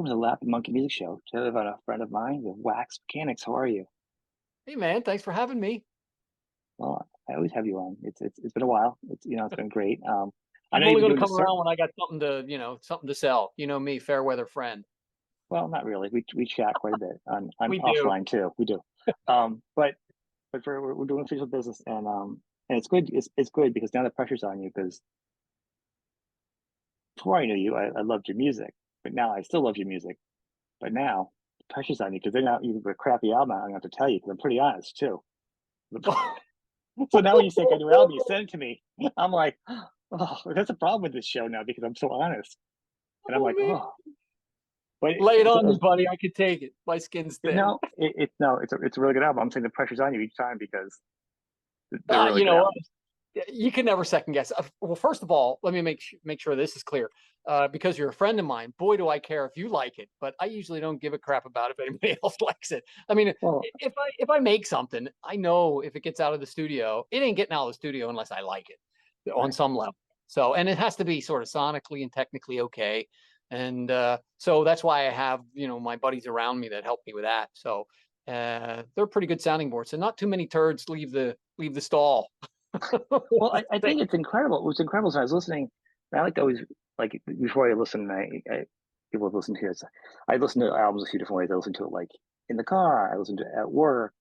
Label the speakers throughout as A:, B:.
A: welcome to the Laughing Monkey Music Show. Today about a friend of mine, the Wax Mekanix. How are you?
B: Hey man, thanks for having me.
A: Well, I always have you on. It's been a while. It's been great. I know
B: I'm
A: you've
B: only
A: been
B: going to
A: doing
B: come
A: this cert.
B: around when I got something to, something to sell. You know me, fair weather friend.
A: Well, not really. We chat quite a bit on
B: We do.
A: offline too. We do. But we're doing official business and it's good. It's good because now the pressure's on you because before I knew you, I loved your music, but now I still love your music. But now the pressure's on you because they're not even a crappy album. I'm gonna have to tell you because I'm pretty honest too. So now when you say a new album, you send it to me. I'm like, oh, that's a problem with this show now because I'm so honest. And I'm
B: Oh
A: like,
B: man,
A: oh, but
B: lay it on me, buddy. I could take it. My skin's thin.
A: no, no, it's a really good album. I'm saying the pressure's on you each time because they're really
B: You
A: good
B: know what?
A: albums.
B: You can never second guess. Well, first of all, let me make sure this is clear. Because you're a friend of mine, boy, do I care if you like it. But I usually don't give a crap about if anybody else likes it. I mean,
A: Well,
B: if I make something, I know if it gets out of the studio, it ain't getting out of the studio unless I like it on
A: right.
B: some level. So, and it has to be sort of sonically and technically okay. And so that's why I have my buddies around me that help me with that. So they're pretty good sounding boards. So not too many turds leave the stall.
A: Well, I think it's incredible. It was incredible. So I was listening. I like to always like before I listen. People have listened to it. I listen to albums a few different ways. I listen to it like in the car. I listen to it at work.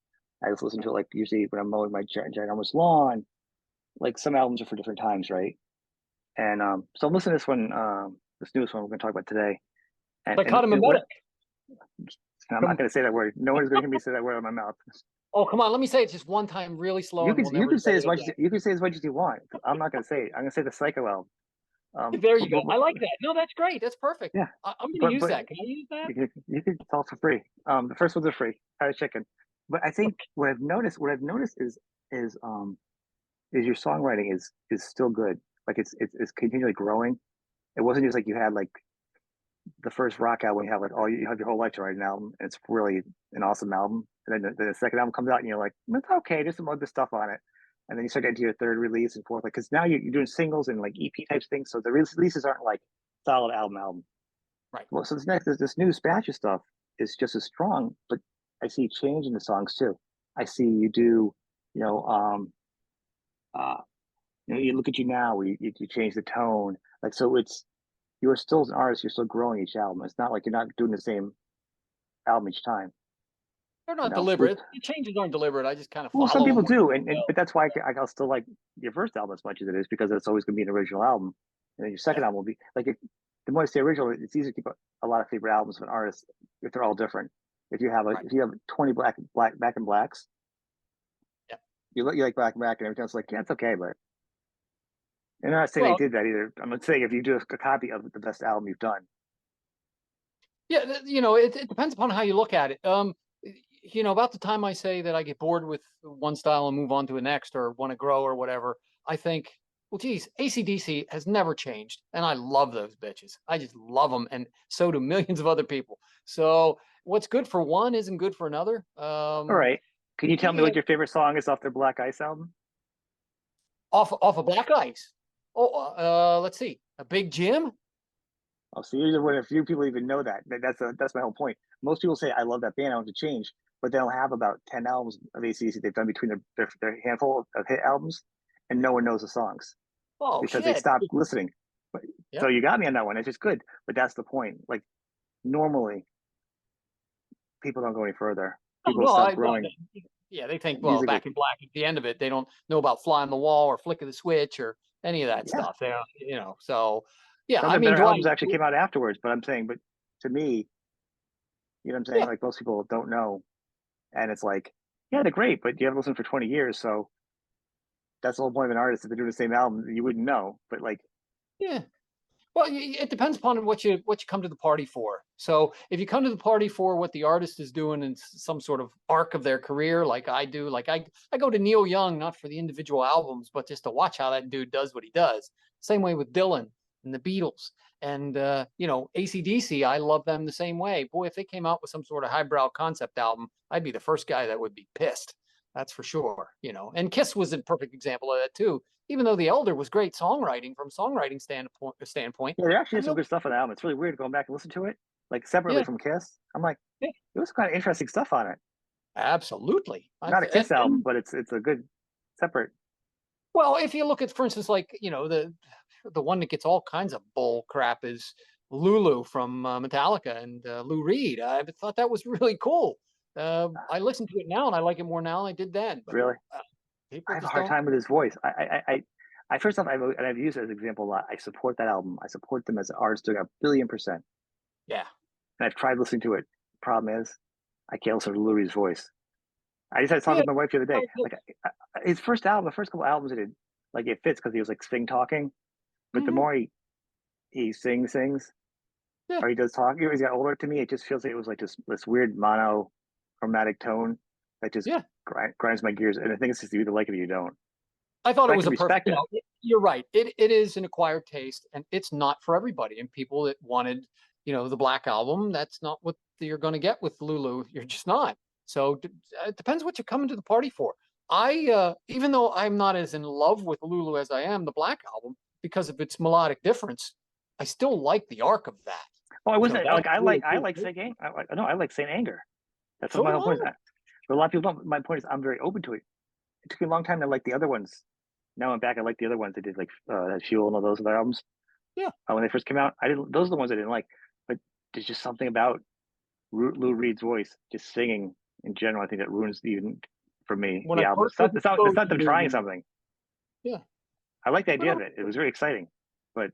A: I just listen to it like usually when I'm mowing my ginormous lawn. Like some albums are for different times, right? And so I'm listening to this one, this newest one we're going to talk about today. And what
B: Psychotomimetic.
A: I'm not
B: Come,
A: going to say that word. No one is going to hear me say that word out of my mouth.
B: oh, come on. Let me say it just one time really slow and we'll
A: You
B: never
A: can
B: say
A: say as
B: it
A: much as
B: again.
A: you can say as much as you want. I'm not going to say it. I'm going to say the Psycho album.
B: There you go.
A: But
B: I like that. No, that's great. That's perfect.
A: yeah,
B: I'm going to use
A: but
B: that. Can I use that?
A: you can it's all for free. The first ones are free. Fried chicken. But I think what I've noticed is is your songwriting is still good. Like it's continually growing. It wasn't just like you had like the first rock album you have like you have your whole life to write an album and it's really an awesome album. And then the second album comes out and you're like, it's okay, there's some other stuff on it. And then you start getting to your third release and fourth, like because now you're doing singles and like EP type things. So the releases aren't like solid album.
B: Right.
A: Well, so this new batch of stuff is just as strong, but I see change in the songs too. I see you do, you know, uh, you look at you now, you change the tone, like so it's you're still an artist, you're still growing each album. It's not like you're not doing the same album each time,
B: They're
A: you
B: not
A: know. With
B: deliberate. The changes aren't deliberate. I just kind of
A: well, some
B: follow
A: people
B: them where
A: do,
B: they
A: and
B: go.
A: but that's why I'll still like your first album as much as it is because it's always going to be an original album, and then your second
B: Yeah.
A: album will be like the more I say original, it's easier to keep a lot of favorite albums of an artist if they're all different.
B: Right.
A: If you have 20 back and blacks,
B: Yeah.
A: you like black and black and everything else, like yeah, it's okay, but and I'm not saying they
B: Well,
A: did that either. I'm not saying if you do a copy of the best album you've done,
B: yeah, it depends upon how you look at it. About the time I say that I get bored with one style and move on to a next or want to grow or whatever, I think, well, geez, AC/DC has never changed. And I love those bitches. I just love them. And so do millions of other people. So what's good for one isn't good for another.
A: all right. Can you tell me
B: Yeah,
A: what your favorite song is off their Black Ice album?
B: off of Black Ice. Oh, let's see. A Big Jim?
A: Oh, so you're one of the few people even know that. That's my whole point. Most people say I love that band, I want to change, but they'll have about 10 albums of AC/DC they've done between their handful of hit albums, and no one knows the songs
B: Oh,
A: because they
B: shit.
A: stopped listening. But, so
B: Yep.
A: you got me on that one. It's just good, but that's the point. Like normally, people don't go any further.
B: Oh,
A: People
B: well,
A: stop growing.
B: yeah, they think, well,
A: Musically.
B: Back in Black at the end of it, they don't know about Fly on the Wall or Flick of the Switch or any of that
A: Yeah,
B: stuff. So yeah,
A: some of
B: I
A: the
B: mean,
A: better
B: do I?
A: albums actually came out afterwards. But I'm saying, but to me, you know what I'm saying?
B: Yeah,
A: Like most people don't know, and it's like, yeah, they're great, but you haven't listened for 20 years, so that's the whole point of an artist. If they're doing the same album, you wouldn't know. But like,
B: yeah. Well, it depends upon what you come to the party for. So if you come to the party for what the artist is doing in some sort of arc of their career, like I do, like I go to Neil Young not for the individual albums, but just to watch how that dude does what he does. Same way with Dylan and the Beatles and AC/DC. I love them the same way. Boy, if they came out with some sort of highbrow concept album, I'd be the first guy that would be pissed. That's for sure. And Kiss was a perfect example of that too. Even though The Elder was great songwriting from songwriting standpoint,
A: yeah, there actually
B: had
A: is some
B: no,
A: good stuff on the album. It's really weird going back and listen to it. like separately
B: Yeah,
A: from Kiss. I'm like,
B: yeah,
A: there was kind of interesting stuff on it.
B: absolutely.
A: Not a Kiss album,
B: And
A: but it's a good separate.
B: well, if you look at, for instance, like the one that gets all kinds of bull crap is Lulu from Metallica and Lou Reed. I thought that was really cool. I listen to it now and I like it more now than I did then. But
A: Really,
B: uh,
A: I
B: people
A: have a
B: just
A: hard
B: don't.
A: time with his voice. I first off, and I've used it as an example a lot. I support that album. I support them as an artist doing 1,000,000,000%.
B: Yeah,
A: And I've tried listening to it. Problem is, I can't listen to Lou Reed's voice. I just had to talk
B: yeah.
A: with my wife the other day.
B: I
A: Like his first album, the first couple albums, it did like it fits because he was like sing talking. But the
B: mhm,
A: more he sings,
B: yeah,
A: or he does talk, as he got older, to me, it just feels like it was like this weird monochromatic tone that just
B: yeah.
A: grinds my gears. And I think it's just you either like it or you don't.
B: I thought
A: But
B: it
A: I
B: was
A: can
B: a perfect.
A: respect it.
B: You're right. It is an acquired taste, and it's not for everybody. And people that wanted, the Black Album, that's not what you're going to get with Lulu. You're just not. So it depends what you're coming to the party for. Even though I'm not as in love with Lulu as I am the Black Album because of its melodic difference, I still like the arc of that.
A: Oh, I
B: So
A: wasn't
B: that's
A: like
B: really
A: I
B: cool.
A: like Saint Anger. No, I like Saint Anger. That's what
B: So
A: my
B: do
A: whole point is.
B: I.
A: But a lot of people don't. My point is, I'm very open to it. It took me a long time to like the other ones. Now I'm back. I like the other ones. They did like Fuel and all those other albums.
B: Yeah.
A: When they first came out, I didn't. Those are the ones I didn't like. But there's just something about Lou Reed's voice, just singing in general. I think that ruins even for me
B: When
A: the
B: I
A: album.
B: first was
A: It's
B: exposed
A: not
B: to
A: them trying
B: Lulu,
A: something.
B: yeah.
A: I like the idea of
B: Well,
A: it. It was very exciting, but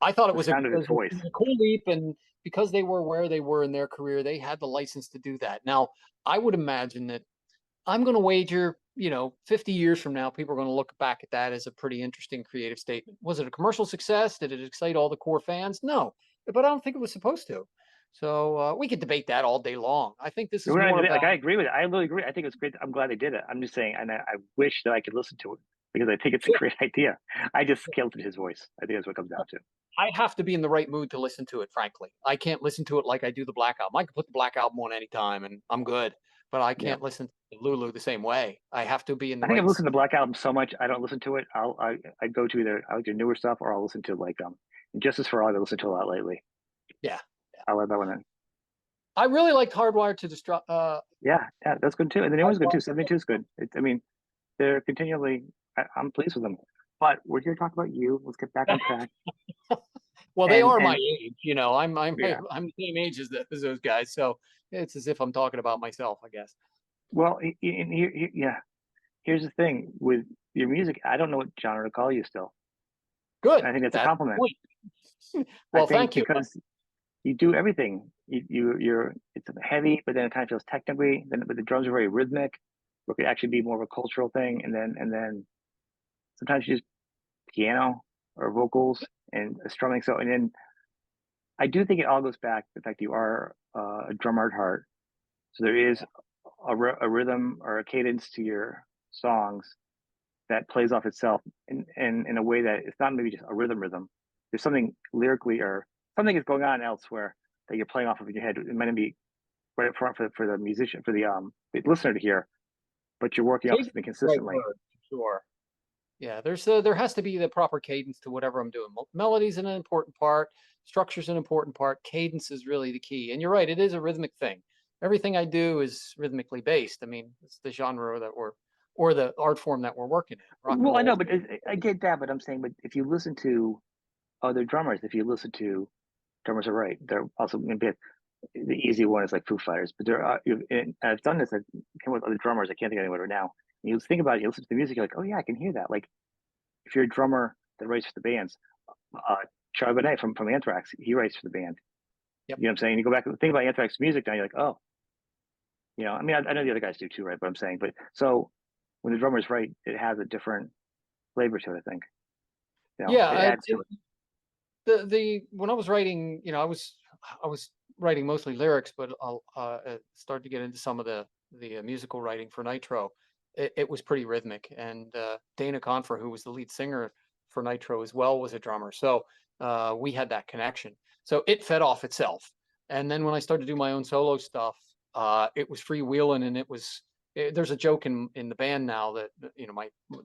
B: I thought it
A: the
B: was a,
A: sound of his
B: it
A: voice.
B: was a cool leap, and because they were where they were in their career, they had the license to do that. Now, I would imagine that I'm going to wager, 50 years from now, people are going to look back at that as a pretty interesting creative statement. Was it a commercial success? Did it excite all the core fans? No, but I don't think it was supposed to. So we could debate that all day long. I think this is
A: We're
B: more
A: not, like
B: about
A: I agree with it. I really agree. I think it's great. I'm glad they did it. I'm just saying, and I wish that I could listen to it because I think it's a
B: yeah,
A: great idea. I just killed his voice. I think that's what it comes down to.
B: I have to be in the right mood to listen to it, frankly. I can't listen to it like I do the Black Album. I can put the Black Album on anytime and I'm good, but I
A: Yeah.
B: can't listen to Lulu the same way. I have to be in the
A: I think I've
B: right.
A: listened to Black Album so much I don't listen to it. I go to I like their newer stuff or I'll listen to like Justice for All. I listened to a lot lately.
B: Yeah. Yeah.
A: I love that one.
B: I really liked Hardwired to Destruct.
A: Yeah, that's good too. And the new one's good too.
B: Hardwired.
A: 72 is good. I mean, they're continually. I'm pleased with them. But we're here to talk about you. Let's get back on track.
B: Well, they
A: And
B: are my
A: and
B: age. I'm
A: yeah.
B: I'm the same age as those guys, so it's as if I'm talking about myself, I guess.
A: Well, yeah. Here's the thing with your music. I don't know what genre to call you still.
B: Good.
A: And I think that's a
B: That's
A: compliment.
B: the point.
A: I
B: Well,
A: think
B: thank you.
A: because you do everything. You're it's heavy, but then it kind of feels technically. Then, but the drums are very rhythmic. Or it could actually be more of a cultural thing. And then sometimes you just piano or vocals and strumming. So and then I do think it all goes back to the fact you are a drummer at heart. So there is a rhythm or a cadence to your songs that plays off itself in a way that it's not maybe just a rhythm. There's something lyrically or something is going on elsewhere that you're playing off of in your head. It might not be right up front for the musician, for the listener to hear, but you're working off
B: Cadence
A: something
B: is the right
A: consistently.
B: word, sure. Yeah, there has to be the proper cadence to whatever I'm doing. Melody's an important part, structure's an important part, cadence is really the key. And you're right, it is a rhythmic thing. Everything I do is rhythmically based. I mean, it's the genre that we're or the art form that we're working in. Rock and
A: Well, I
B: roll.
A: know, but I get that, but I'm saying, but if you listen to other drummers, if you listen to drummers are right, they're also maybe the easy one is like Foo Fighters, but there are, and I've done this. I came with other drummers. I can't think of anyone right now. And you think about it, you listen to the music, you're like, oh yeah, I can hear that. Like if you're a drummer that writes for the bands, uh, Charlie Bonet from Anthrax, he writes for the band.
B: Yep.
A: You know what I'm saying? You go back and think about Anthrax music now, you're like, oh, I mean, I know the other guys do too, right? But I'm saying, but so when the drummer's right, it has a different flavor to it. I think,
B: Yeah,
A: it adds to it.
B: the when I was writing, I was writing mostly lyrics, but I'll start to get into some of the musical writing for Nitro. It was pretty rhythmic, and Dana Confer, who was the lead singer for Nitro as well, was a drummer. So we had that connection. So it fed off itself. And then when I started to do my own solo stuff, it was freewheeling, and it was there's a joke in the band now that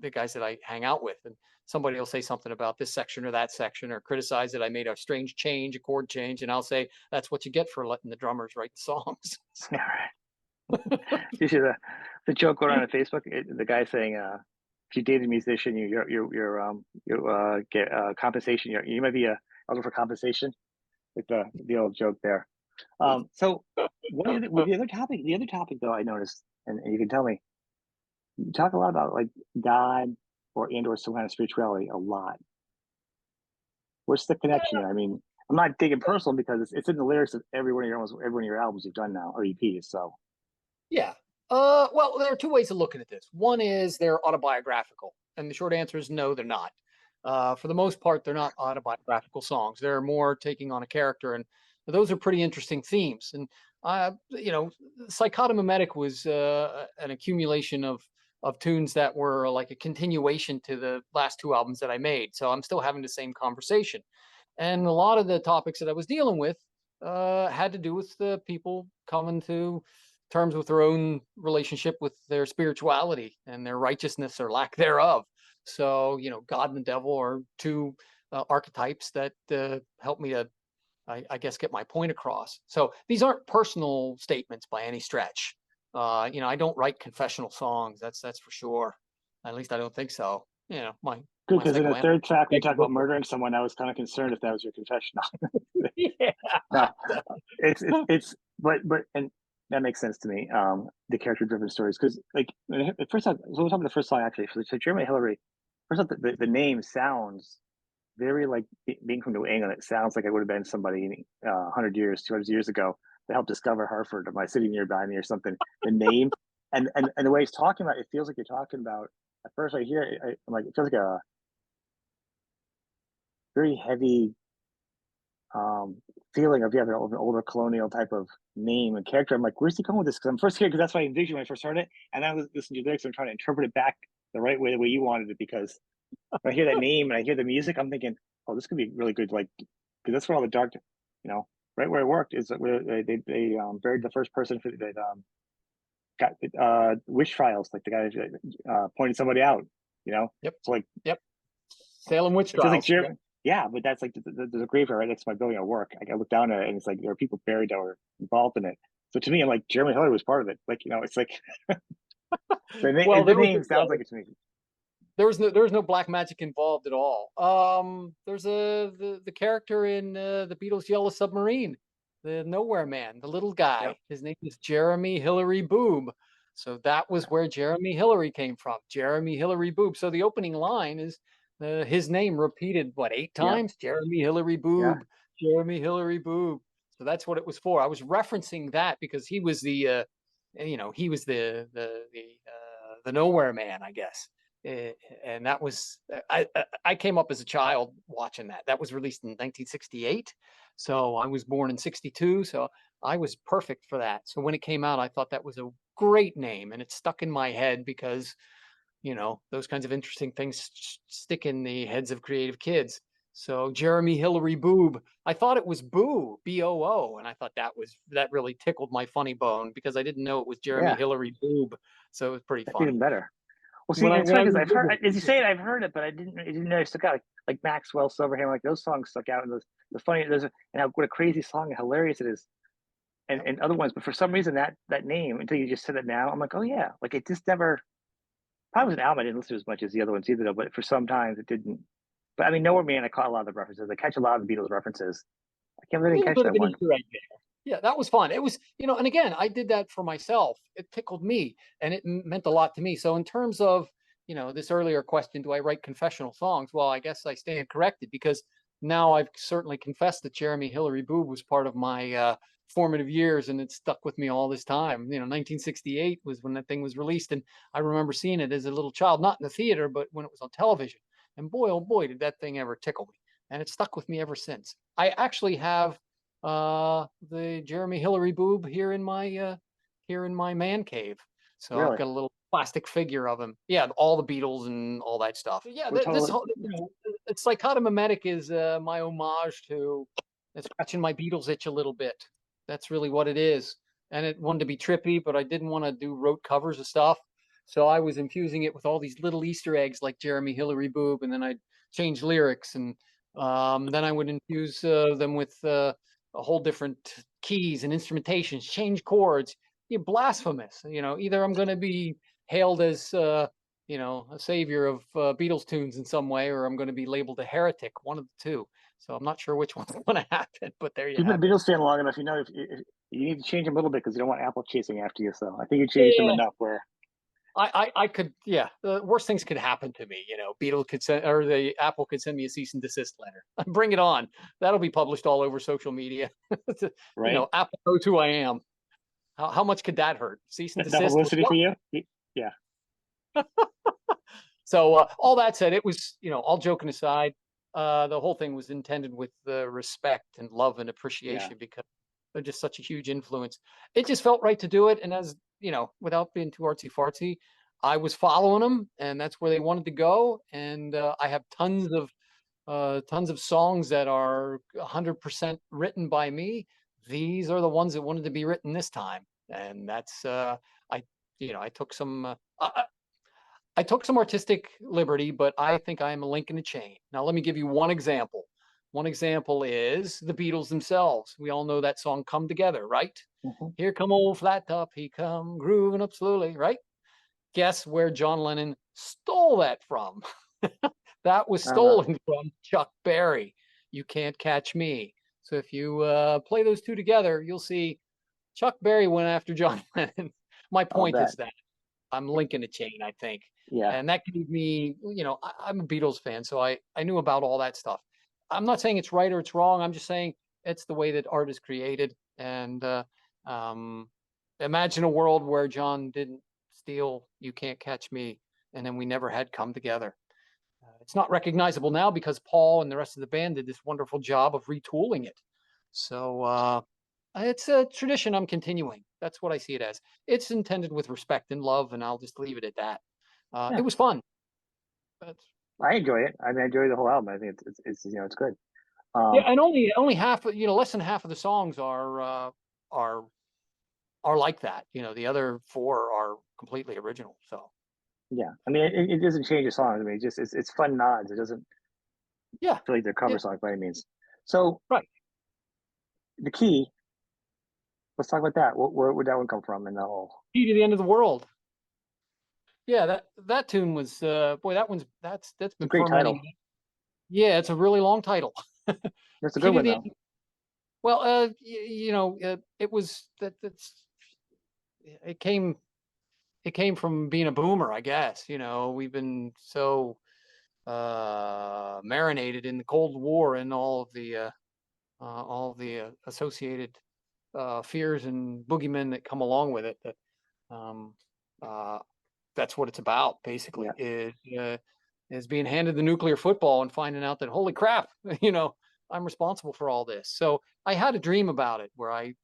B: the guys that I hang out with, and somebody will say something about this section or that section, or criticize that I made a strange change, a chord change, and I'll say that's what you get for letting the drummers write the songs.
A: Yeah, right. You see the joke going on Facebook. The guy saying, "If you date a musician, you get compensation. You might be eligible for compensation." Like the old joke there. So with the other topic though, I noticed, and you can tell me, you talk a lot about like God or some kind of spirituality a lot. What's the connection there? I mean, I'm not digging personal because it's in the lyrics of almost every one of your albums you've done now or EPs. So
B: Yeah. Well, there are two ways of looking at this. One is they're autobiographical, and the short answer is no, they're not. For the most part, they're not autobiographical songs. They're more taking on a character, and those are pretty interesting themes. And Psychotomimetic was an accumulation of tunes that were like a continuation to the last two albums that I made. So I'm still having the same conversation, and a lot of the topics that I was dealing with had to do with the people coming to terms with their own relationship with their spirituality and their righteousness or lack thereof. So, God and the devil are two archetypes that help me to, I guess, get my point across. So these aren't personal statements by any stretch. I don't write confessional songs. That's for sure. At least I don't think so.
A: good,
B: My
A: because in the
B: psychoanalyst
A: third track when you
B: begged to
A: talk about
B: differ.
A: murdering someone, I was kind of concerned if that was your confession.
B: Yeah.
A: No, it's but and that makes sense to me. The character driven stories because like the first time, so we're talking about the first song actually. So Jeremy Hillary, first off, the name sounds very like being from New England. It sounds like it would have been somebody 100 years, 200 years ago that helped discover Hartford or my city nearby me or something. The name and the way he's talking about it, feels like you're talking about. At first, I hear it, I'm like, it feels like a very heavy um, feeling of an older colonial type of name and character. I'm like, where's he going with this? Because I'm first here because that's what I envisioned when I first heard it, and then I was listening to the lyrics. I'm trying to interpret it back the right way, the way you wanted it. Because when I hear that name and I hear the music, I'm thinking, oh, this could be really good. Like, because that's where all the dark, right where I worked is where they buried the first person that got witch trials, like the guy pointed somebody out.
B: Yep.
A: So like
B: Yep. Salem witch
A: it feels like
B: trials.
A: German. Yeah, but that's like there's a graveyard right next to my building at work. I look down at it and it's like there are people buried that were involved in it. So to me, I'm like Jeremy Hillary was part of it. Like it's like
B: Well,
A: the name sounds like it's me.
B: there was no black magic involved at all. There's the character in the Beatles' Yellow Submarine, the Nowhere Man, the little guy.
A: Yep.
B: His name is Jeremy Hillary Boob. So that was where Jeremy Hillary came from. Jeremy Hillary Boob. So the opening line is his name repeated what, 8
A: Yep.
B: times? Jeremy Hillary
A: Yeah.
B: Boob. Jeremy Hillary Boob. So that's what it was for. I was referencing that because he was he was the Nowhere Man, I guess. And that was I came up as a child watching that. That was released in 1968, so I was born in 62, so I was perfect for that. So when it came out, I thought that was a great name, and it stuck in my head because those kinds of interesting things stick in the heads of creative kids. So Jeremy Hillary Boob, I thought it was Boo, Boo, and I thought that really tickled my funny bone because I didn't know it was Jeremy
A: Yeah.
B: Hillary Boob, so it was pretty
A: That's
B: funny.
A: even better. Well, see,
B: When
A: and
B: I
A: it's
B: when
A: funny
B: I
A: because
B: was
A: I've heard, as you
B: bigger,
A: say it, I've heard it, but I didn't know it stuck out. Like Maxwell Silverhammer, like those songs stuck out, and the funny, what a crazy song, and hilarious it is,
B: yep.
A: and other ones. But for some reason, that name, until you just said it now, I'm like, oh yeah, like it just never. Probably was an album I didn't listen to as much as the other ones either, though. But for some times it didn't. But I mean, Nowhere Man, I caught a lot of the references. I catch a lot of the Beatles references. I can't
B: A
A: really
B: little
A: catch
B: bit of
A: that
B: an
A: one.
B: Easter egg there. Yeah, that was fun. It was, and again, I did that for myself. It tickled me and it meant a lot to me. So in terms of, this earlier question, do I write confessional songs? Well, I guess I stand corrected because now I've certainly confessed that Jeremy Hillary Boob was part of my formative years and it stuck with me all this time. 1968 was when that thing was released. And I remember seeing it as a little child, not in the theater, but when it was on television. And boy, oh boy, did that thing ever tickle me. And it stuck with me ever since. I actually have the Jeremy Hillary Boob here in my man cave. So I've
A: Really?
B: got a little plastic figure of him. Yeah, all the Beatles and all that stuff. Yeah,
A: We're
B: this
A: totally.
B: whole it's Psychotomimetic is my homage to scratching my Beatles itch a little bit. That's really what it is. and it wanted to be trippy, but I didn't want to do rote covers of stuff. So I was infusing it with all these little Easter eggs like Jeremy Hillary Boob, and then I'd change lyrics, and then I would infuse them with a whole different keys and instrumentations, change chords. You're blasphemous. Either I'm going to be hailed as a savior of Beatles tunes in some way, or I'm going to be labeled a heretic. One of the two. So I'm not sure which one's going to happen, but there you
A: You've been
B: have
A: a
B: it.
A: Beatles fan long enough, you know if you need to change them a little bit because you don't want Apple chasing after you. So I think you changed them
B: Yeah,
A: enough where
B: I could, yeah. The worst things could happen to me. Beetle could send, or the Apple could send me a cease and desist letter. Bring it on. That'll be published all over social media.
A: right
B: Apple knows who I am. How much could that hurt? Cease and
A: enough
B: desist with
A: publicity for
B: what?
A: you. Yeah,
B: So all that said, it was, all joking aside, the whole thing was intended with respect and love and
A: yeah.
B: appreciation because they're just such a huge influence. It just felt right to do it, and as without being too artsy fartsy, I was following them, and that's where they wanted to go. And I have tons of songs that are 100% written by me. These are the ones that wanted to be written this time, and that's I I took some. I took some artistic liberty, but I think I am a link in the chain. Now, let me give you one example. One example is the Beatles themselves. We all know that song "Come Together," right?
A: Hmm.
B: Here come old flat top, he come grooving up slowly, right? Guess where John Lennon stole that from? That was
A: I don't know.
B: stolen from Chuck Berry. You can't catch me. So if you play those two together, you'll see Chuck Berry went after John Lennon. My
A: I'll
B: point is
A: bet.
B: that I'm linking a chain, I think.
A: Yeah,
B: And that gave me, I'm a Beatles fan, so I knew about all that stuff. I'm not saying it's right or it's wrong. I'm just saying it's the way that art is created. And um, imagine a world where John didn't steal "You Can't Catch Me," and then we never had come together. It's not recognizable now because Paul and the rest of the band did this wonderful job of retooling it. So it's a tradition I'm continuing. That's what I see it as. It's intended with respect and love, and I'll just leave it at that. It
A: yeah.
B: was fun. But,
A: I enjoy it. I mean, I enjoy the whole album. I think it's good.
B: yeah,
A: Um,
B: and only half, less than half of the songs are are like that. The other four are completely original. So
A: yeah. I mean, it doesn't change the songs. I mean, it's fun nods. It doesn't
B: yeah,
A: feel like they're
B: yeah,
A: cover songs by any means. So
B: right.
A: the key. Let's talk about that. Where would that one come from in the whole?
B: Key to the End of the World. Yeah, that tune was boy, that's
A: It's a
B: been
A: great
B: fermenting.
A: title.
B: Yeah, it's a really long title.
A: That's a good
B: Key to
A: one
B: the
A: though.
B: End. Well, it was that's it came from being a boomer, I guess. We've been so marinated in the Cold War and all of the associated fears and boogeymen that come along with it. That um, uh, that's what it's about, basically.
A: Yeah.
B: Is being handed the nuclear football and finding out that holy crap, I'm responsible for all this. So I had a dream about it where I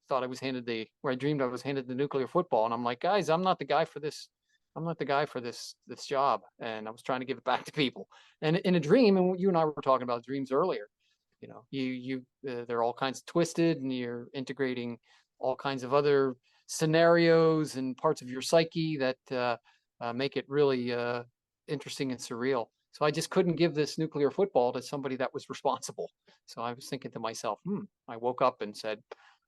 B: dreamed I was handed the nuclear football, and I'm like, guys, I'm not the guy for this. I'm not the guy for this job, and I was trying to give it back to people. And in a dream, and you and I were talking about dreams earlier. They're all kinds of twisted, and you're integrating all kinds of other scenarios and parts of your psyche that make it really interesting and surreal. So I just couldn't give this nuclear football to somebody that was responsible. So I was thinking to myself, I woke up and said,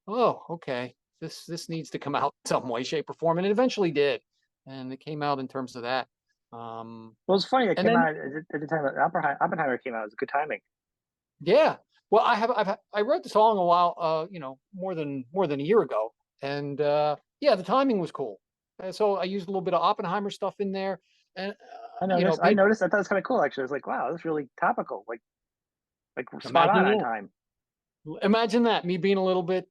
B: oh, okay, this needs to come out in some way, shape, or form. And it eventually did. And it came out in terms of that.
A: Well, it's funny. It
B: And
A: came
B: then,
A: out at the time that Oppenheimer came out. It was good timing.
B: yeah, well, I wrote the song a while, more than a year ago. And yeah, the timing was cool. So I used a little bit of Oppenheimer stuff in there. And,
A: I noticed. I
B: being,
A: noticed. I thought it was kind of cool. Actually, I was like, wow, that's really topical. Like spot
B: imagine
A: on
B: that.
A: time.
B: Imagine that, me being a little bit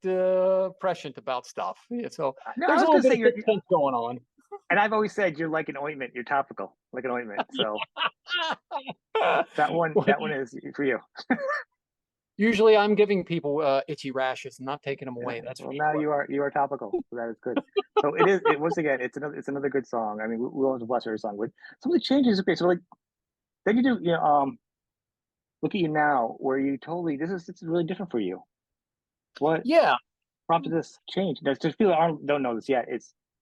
B: prescient about stuff. Yeah, so
A: No, I
B: there's a
A: was
B: little
A: gonna
B: bit
A: say
B: of
A: you're,
B: sixth sense going on.
A: and I've always said you're like an ointment. You're topical, like an ointment. So that one is for you.
B: Usually I'm giving people itchy rashes and not taking them
A: Yeah.
B: away. That's for
A: Well, now
B: sure.
A: you are topical. So that is good. So it is. It once again, it's another good song. I mean, we always bless every song. But some of the changes. Okay, so like then you do look at you now, where you totally this is really different for you. What
B: Yeah.
A: prompted this change. There's people that don't know this yet.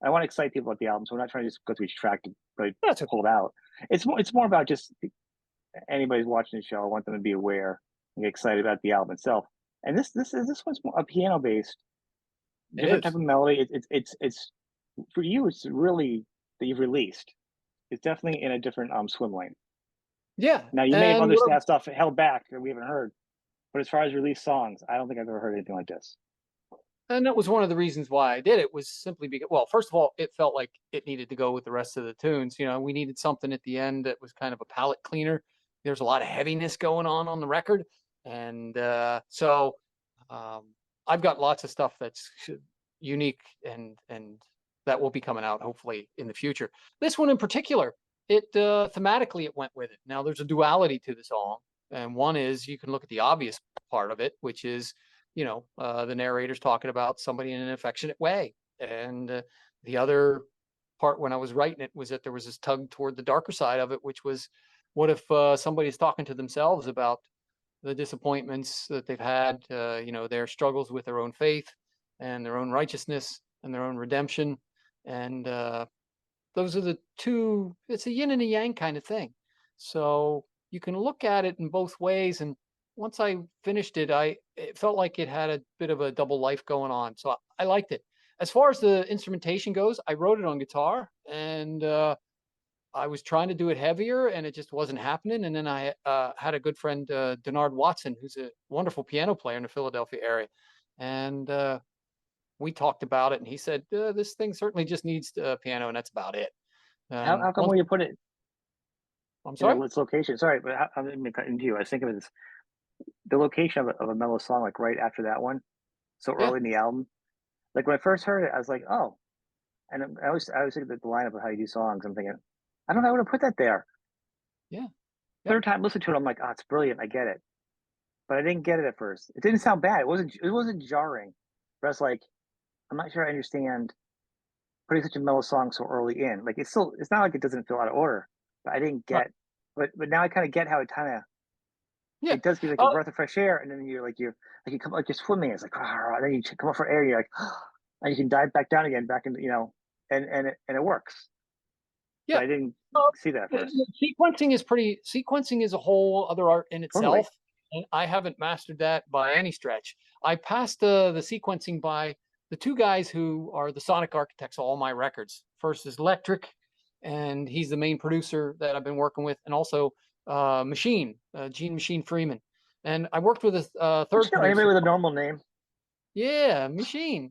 A: I want to excite people about the album, so we're not trying to just go through each track to really
B: That's
A: pull it out. It's more about just anybody's watching the show. I want them to be aware and get excited about the album itself. And this one's more a piano based,
B: it
A: different type
B: is.
A: of melody. It's for you. It's really that you've released. It's definitely in a different swim lane.
B: Yeah.
A: Now you may have
B: And
A: other stuff held back that we haven't heard, but as far as released songs, I don't think I've ever heard anything like this.
B: And that was one of the reasons why I did it, was simply because, well, first of all, it felt like it needed to go with the rest of the tunes. You know, we needed something at the end that was kind of a palate cleaner. There's a lot of heaviness going on the record. And um, I've got lots of stuff that's unique and that will be coming out hopefully in the future. This one in particular, it thematically it went with it. Now there's a duality to the song, and one is you can look at the obvious part of it, which is, you know, the narrator's talking about somebody in an affectionate way. And the other part when I was writing it was that there was this tug toward the darker side of it, which was, what if somebody's talking to themselves about the disappointments that they've had, you know, their struggles with their own faith and their own righteousness and their own redemption. And those are the two, it's a yin and a yang kind of thing. So you can look at it in both ways. And once I finished it, it felt like it had a bit of a double life going on. So I liked it. As far as the instrumentation goes, I wrote it on guitar, and I was trying to do it heavier and it just wasn't happening. And then I had a good friend, Denard Watson, who's a wonderful piano player in the Philadelphia area. And we talked about it, and he said, this thing certainly just needs a piano, and that's about it. And
A: How come when you put it
B: I'm
A: in
B: sorry?
A: its location? Sorry, but I'm going to cut into you. I was thinking of this, the location of a mellow song, like right after that one, so
B: Yeah,
A: early in the album. Like when I first heard it, I was like, oh, and I was thinking the lineup of how you do songs. I'm thinking, I don't know, I would have put that there.
B: yeah, yeah,
A: Third time listening to it, I'm like, oh, it's brilliant. I get it, but I didn't get it at first. It didn't sound bad. It wasn't jarring. But I was like, I'm not sure I understand putting such a mellow song so early in. Like it's not like it doesn't feel out of order, but I didn't
B: right,
A: get. But now I kind of get how
B: yeah.
A: it does give you like a
B: Oh,
A: breath of fresh air, and then you're like you come like you're swimming. It's like and then you come up for air. You're like, and you can dive back down again, back into and it works. But
B: yeah.
A: I didn't
B: Oh,
A: see that at first.
B: sequencing is a whole other art in
A: Totally.
B: itself, and I haven't mastered that by any stretch. I passed the sequencing by the two guys who are the sonic architects of all my records. First is Electric, and he's the main producer that I've been working with, and also Gene Machine Freeman. And I worked with a
A: Don't you
B: third
A: know anybody
B: producer.
A: with a normal name?
B: Yeah, Machine.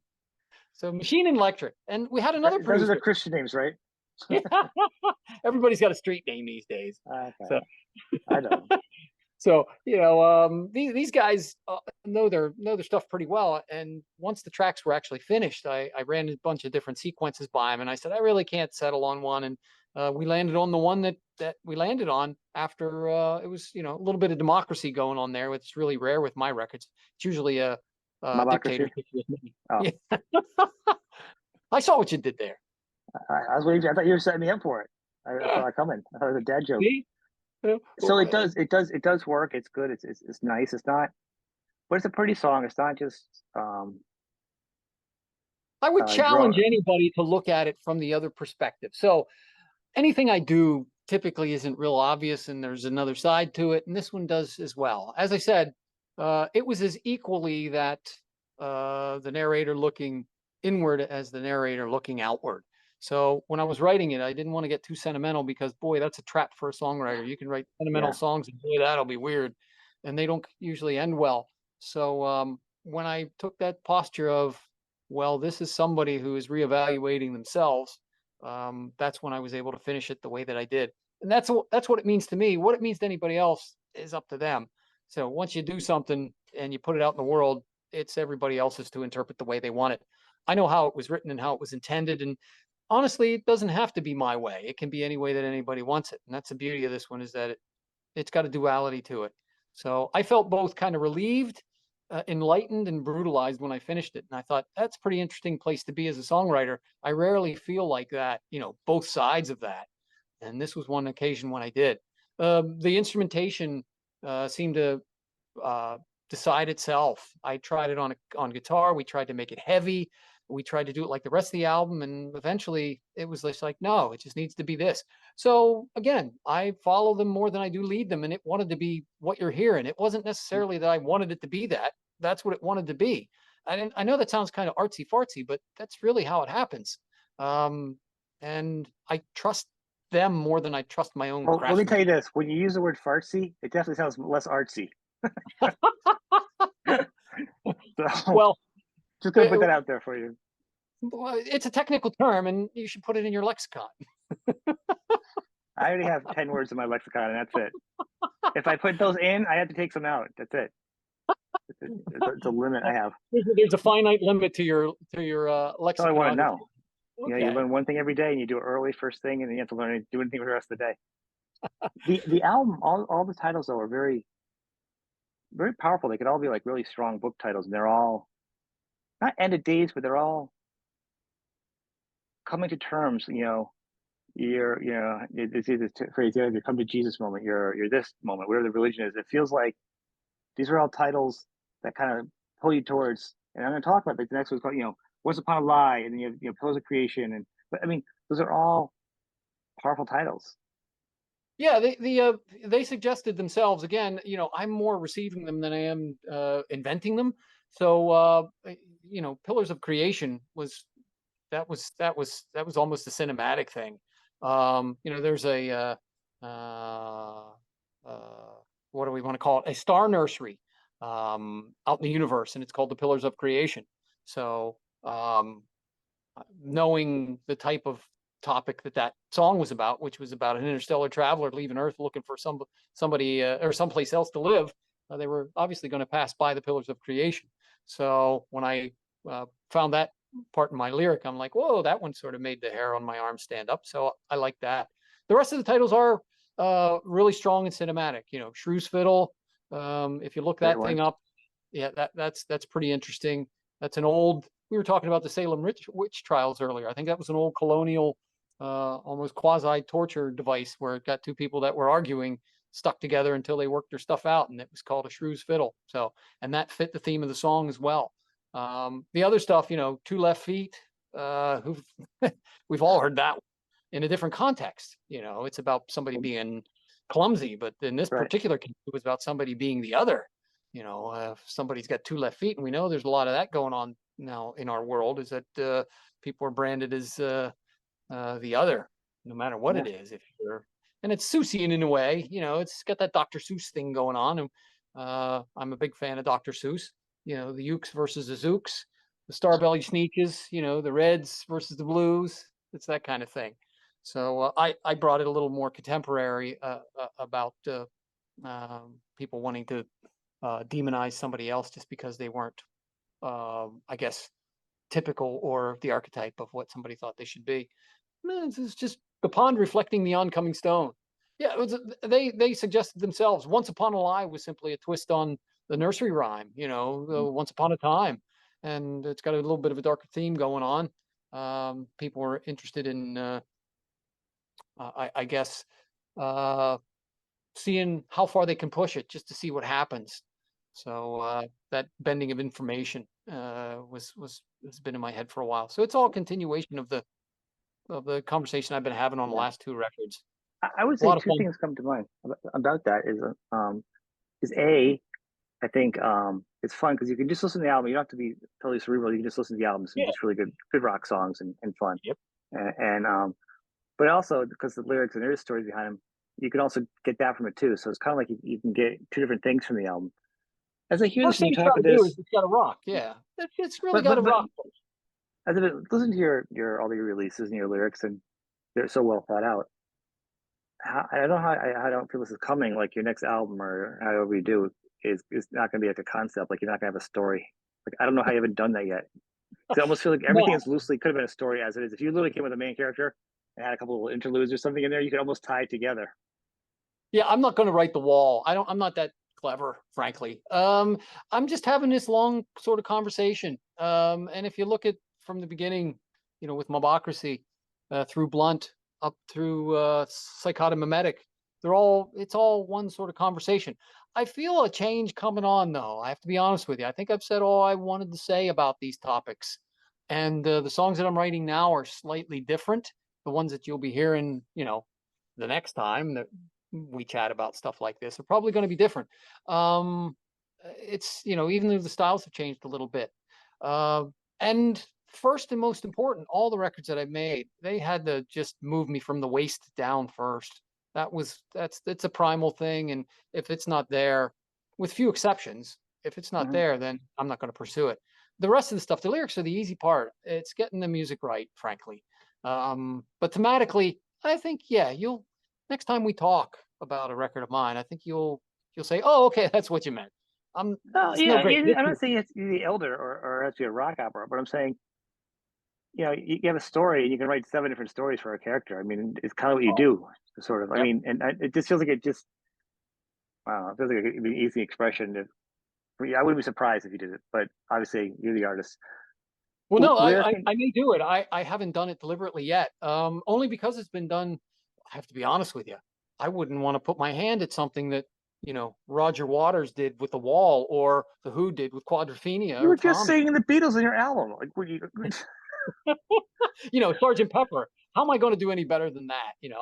B: So Machine and Electric. And we had another
A: Those are the
B: producer.
A: Christian names, right?
B: Everybody's got a street name these days.
A: Okay,
B: So
A: I know.
B: so you know, these guys know their stuff pretty well. And once the tracks were actually finished, I ran a bunch of different sequences by them, and I said I really can't settle on one. And we landed on the one that we landed on after it was, you know, a little bit of democracy going on there, which is really rare with my records. It's usually a
A: Malocracy.
B: dictatorship with me.
A: Oh,
B: Yeah, I saw what you did there.
A: I was waiting. I thought you were setting me up for it. I saw it coming. I thought it was a dad joke.
B: See?
A: So it does work. It's good. It's nice. It's not, but it's a pretty song. It's not just
B: I would
A: draw.
B: challenge anybody to look at it from the other perspective. So anything I do typically isn't real obvious, and there's another side to it, and this one does as well. As I said, it was as equally that the narrator looking inward as the narrator looking outward. So when I was writing it, I didn't want to get too sentimental, because boy, that's a trap for a songwriter. You can write sentimental
A: Yeah,
B: songs, and boy, that'll be weird, and they don't usually end well. So when I took that posture of, well, this is somebody who is reevaluating themselves, that's when I was able to finish it the way that I did. And that's what it means to me. What it means to anybody else is up to them. So once you do something and you put it out in the world, it's everybody else's to interpret the way they want it. I know how it was written and how it was intended, and honestly, it doesn't have to be my way. It can be any way that anybody wants it. And that's the beauty of this one, is that it's got a duality to it. So I felt both kind of relieved, enlightened, and brutalized when I finished it. And I thought that's a pretty interesting place to be as a songwriter. I rarely feel like that, you know, both sides of that. And this was one occasion when I did. The instrumentation seemed to decide itself. I tried it on guitar. We tried to make it heavy. We tried to do it like the rest of the album, and eventually it was just like, no, it just needs to be this. So again, I follow them more than I do lead them, and it wanted to be what you're hearing. It wasn't necessarily that I wanted it to be that. That's what it wanted to be. I know that sounds kind of artsy fartsy, but that's really how it happens. Um, and I trust them more than I trust my own
A: Well, let me tell you
B: craftsmanship.
A: this: when you use the word fartsy, it definitely sounds less artsy. So
B: Well,
A: just gonna put that out there for you.
B: it's a technical term, and you should put it in your lexicon.
A: I already have 10 words in my lexicon, and that's it. If I put those in, I have to take some out. That's it. It's a limit I have.
B: There's a finite limit to your
A: That's all I want to
B: lexicon.
A: know. You know, you
B: Okay.
A: learn one thing every day, and you do it early first thing, and then you have to learn to do anything for the rest of the day. The album, all the titles though are very powerful. They could all be like really strong book titles, and they're all not end of days, but they're all coming to terms. It's either phrase, you come to Jesus moment, you're this moment, whatever the religion is. It feels like these are all titles that kind of pull you towards. And I'm going to talk about like the next one's called, Once Upon a Lie, and then Pillars of Creation, but I mean, those are all powerful titles.
B: Yeah, they suggested themselves again. I'm more receiving them than I am inventing them. So Pillars of Creation was almost a cinematic thing. There's a what do we want to call it? A star nursery out in the universe, and it's called the Pillars of Creation. So knowing the type of topic that song was about, which was about an interstellar traveler leaving Earth looking for somebody or someplace else to live, they were obviously going to pass by the Pillars of Creation. So when I found that part in my lyric, I'm like, whoa, that one sort of made the hair on my arm stand up. So I like that. The rest of the titles are really strong and cinematic. Shrew's Fiddle. If you look
A: Great
B: that
A: one.
B: thing up, yeah, that's pretty interesting. That's an old. We were talking about the Salem witch trials earlier. I think that was an old colonial, almost quasi torture device where it got two people that were arguing stuck together until they worked their stuff out, and it was called a Shrew's Fiddle. So, and that fit the theme of the song as well. The other stuff, Two Left Feet, who we've all heard that in a different context. It's about somebody being clumsy, but in this
A: Right.
B: particular case, it was about somebody being the other. If somebody's got two left feet, and we know there's a lot of that going on now in our world, is that people are branded as the other, no matter what
A: Yeah.
B: it is. And it's Seussian in a way, it's got that Dr. Seuss thing going on, and I'm a big fan of Dr. Seuss. The Ukes versus the Zooks, the Starbelly Sneetches, the Reds versus the Blues. It's that kind of thing. So I brought it a little more contemporary about people wanting to demonize somebody else just because they weren't, I guess, typical or the archetype of what somebody thought they should be. It's just the pond reflecting the oncoming stone. Yeah, they suggested themselves. Once Upon a Lie was simply a twist on the nursery rhyme. Once Upon a Time, and it's got a little bit of a darker theme going on. People were interested in, I guess, seeing how far they can push it just to see what happens. So that bending of information has been in my head for a while. So it's all continuation of the conversation I've been having on the
A: Yeah.
B: last two records.
A: I would
B: A
A: say
B: lot of
A: two
B: fun.
A: things come to mind about that is A, I think it's fun because you can just listen to the album. You don't have to be totally cerebral. You can just listen to the album. Some
B: Yeah.
A: just really good rock songs and fun.
B: Yep.
A: And but also because the lyrics and there is stories behind them, you can also get that from it too. So it's kind of like you can get two different things from the album. As I hear this
B: First
A: and
B: thing
A: you
B: it's
A: talk
B: got to
A: with
B: do is
A: this,
B: it's got to rock. Yeah, it's really
A: but
B: got to
A: but but
B: rock.
A: as I listen to your all your releases and your lyrics, and they're so well thought out. I don't know how I don't feel this is coming. Like your next album or however you do is not going to be like a concept. Like you're not going to have a story. Like I don't know how you haven't done that yet. Because I almost feel like everything
B: No,
A: is loosely could have been a story as it is. If you literally came with a main character and had a couple of interludes or something in there, you could almost tie it together.
B: yeah, I'm not going to write the wall. I'm not that clever, frankly. I'm just having this long sort of conversation. And if you look at from the beginning, with Mobocracy, through Blunt up through Psychotomimetic, it's all one sort of conversation. I feel a change coming on though. I have to be honest with you. I think I've said all I wanted to say about these topics. And the songs that I'm writing now are slightly different. The ones that you'll be hearing, the next time that we chat about stuff like this are probably going to be different. It's, even though the styles have changed a little bit. Uh, and first and most important, all the records that I've made, they had to just move me from the waist down first. That's a primal thing. And if it's not there, with few exceptions, if it's not
A: Mhm.
B: there, then I'm not going to pursue it. The rest of the stuff, the lyrics are the easy part. It's getting the music right, frankly. But thematically, I think, yeah, you'll next time we talk about a record of mine, I think you'll say, "Oh, okay, that's what you meant."
A: No,
B: It's no
A: yeah,
B: great
A: I'm
B: mystery.
A: not saying it's the elder or actually a rock opera, but I'm saying, you have a story and you can write 7 different stories for a character. I mean, it's kind of what you
B: Oh,
A: do, sort of. I
B: yep.
A: mean, and it just feels like I don't know, it feels like an easy expression. I wouldn't be surprised if you did it, but obviously you're the artist.
B: Well, no,
A: Where can
B: I may do it. I haven't done it deliberately yet. Only because it's been done. I have to be honest with you. I wouldn't want to put my hand at something that Roger Waters did with The Wall or The Who did with Quadrophenia
A: you
B: or
A: were just
B: Tommy.
A: singing the Beatles in your album? Like, what you?
B: Sergeant Pepper. How am I going to do any better than that?
A: No,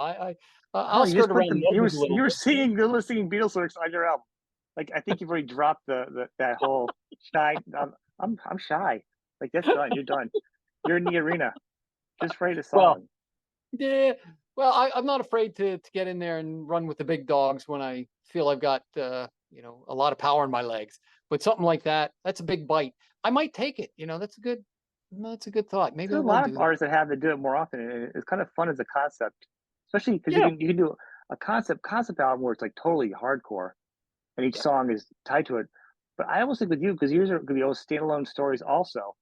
B: I'll
A: you
B: skirt
A: just put
B: around
A: the
B: the edges a little
A: you were
B: bit.
A: singing the singing Beatles lyrics on your album. Like, I think you've already dropped that whole shy. I'm shy. Like, that's done. You're done. You're in the arena. Just write a
B: Well,
A: song.
B: yeah. Well, I'm not afraid to get in there and run with the big dogs when I feel I've got a lot of power in my legs. But something like that, that's a big bite. I might take it. That's a good thought. Maybe
A: There's
B: I
A: a
B: will
A: lot of
B: do that.
A: artists that have to do it more often, and it's kind of fun as a concept, especially because you
B: Yeah.
A: can do a concept album where it's like totally hardcore, and each
B: Yeah.
A: song is tied to it. But I almost think with you, because yours are going to be all standalone stories also,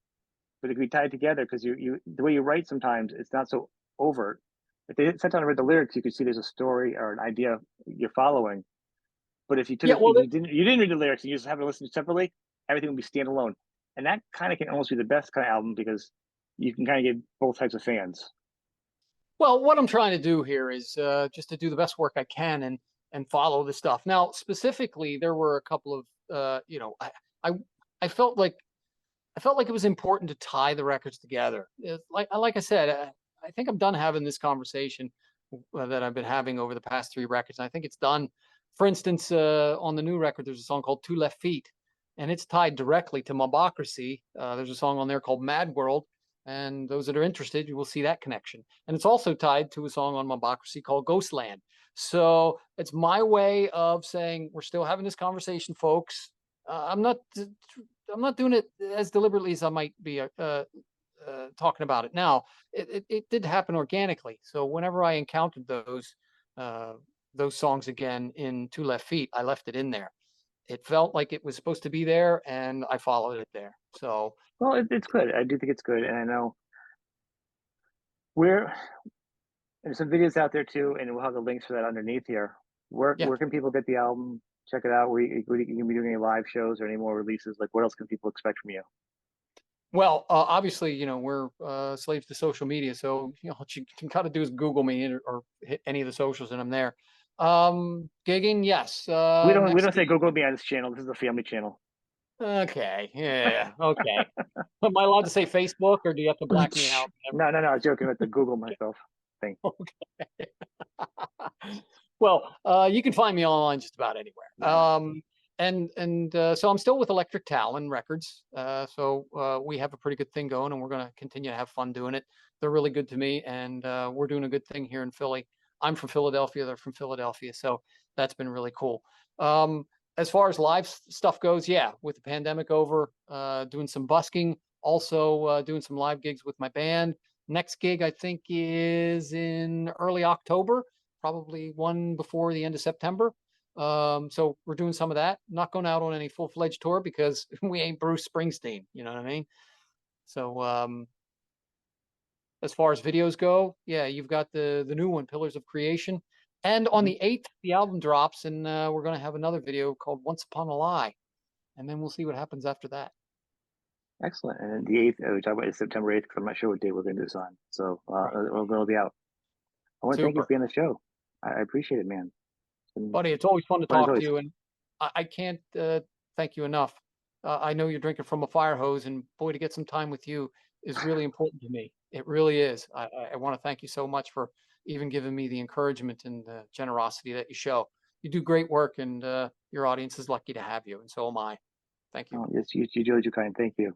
A: but it can be tied together because you the way you write sometimes it's not so overt. If they sat down and read the lyrics, you could see there's a story or an idea you're following. But if you took
B: Yeah.
A: it,
B: Well,
A: if you didn't read the lyrics and you just have to listen separately, everything would be standalone, and that kind of can almost be the best kind of album because you can kind of get both types of fans.
B: what I'm trying to do here is just to do the best work I can and follow the stuff. Now, specifically, there were a couple of I I felt like it was important to tie the records together. Like I said, I think I'm done having this conversation that I've been having over the past 3 records. I think it's done. For instance, on the new record, there's a song called Two Left Feet, and it's tied directly to Mobocracy. There's a song on there called Mad World, and those that are interested, you will see that connection. And it's also tied to a song on Mobocracy called Ghostland. So it's my way of saying we're still having this conversation, folks. I'm not doing it as deliberately as I might be talking about it now. It did happen organically. So whenever I encountered uh, those songs again in Two Left Feet, I left it in there. It felt like it was supposed to be there, and I followed it there. So
A: Well, it's good. I do think it's good, and I know we're there's some videos out there too, and we'll have the links for that underneath here.
B: yeah.
A: Where can people get the album? Check it out. You can be doing any live shows or any more releases? Like, what else can people expect from you?
B: Well, obviously, we're slaves to social media, so what you can kind of do is Google me or hit any of the socials, and I'm there. Gigging, yes.
A: We
B: Next
A: don't say
B: gig.
A: go be on this channel. This is a family channel.
B: Okay, yeah, okay. Am I allowed to say Facebook, or do you have to black me out?
A: No. I was joking about the Google myself thing.
B: Okay. Well, you can find me online just about anywhere.
A: Yeah.
B: So I'm still with Electric Talon Records. So we have a pretty good thing going, and we're going to continue to have fun doing it. They're really good to me, and we're doing a good thing here in Philly. I'm from Philadelphia. They're from Philadelphia, so that's been really cool. Um, as far as live stuff goes, yeah, with the pandemic over, doing some busking, also doing some live gigs with my band. Next gig, I think, is in early October, probably one before the end of September. So we're doing some of that. Not going out on any full-fledged tour because we ain't Bruce Springsteen. You know what I mean? So as far as videos go, yeah, you've got the new one, Pillars of Creation, and on
A: Mhm.
B: the 8th, the album drops, and we're going to have another video called Once Upon a Lie, and then we'll see what happens after that.
A: Excellent. And then the 8th, we talk about is September 8th because I'm not sure what day we're going to do this on. So
B: Right.
A: it'll be out. I want to thank you for
B: Super.
A: being on the show. I appreciate it, man. And
B: Buddy, it's always fun to
A: fun as
B: talk to
A: always.
B: you, and I can't thank you enough. I know you're drinking from a fire hose, and boy, to get some time with you is really important to me. It really is. I want to thank you so much for even giving me the encouragement and the generosity that you show. You do great work, and your audience is lucky to have you, and so am I. Thank you.
A: Yes, you do as you kind. Thank you.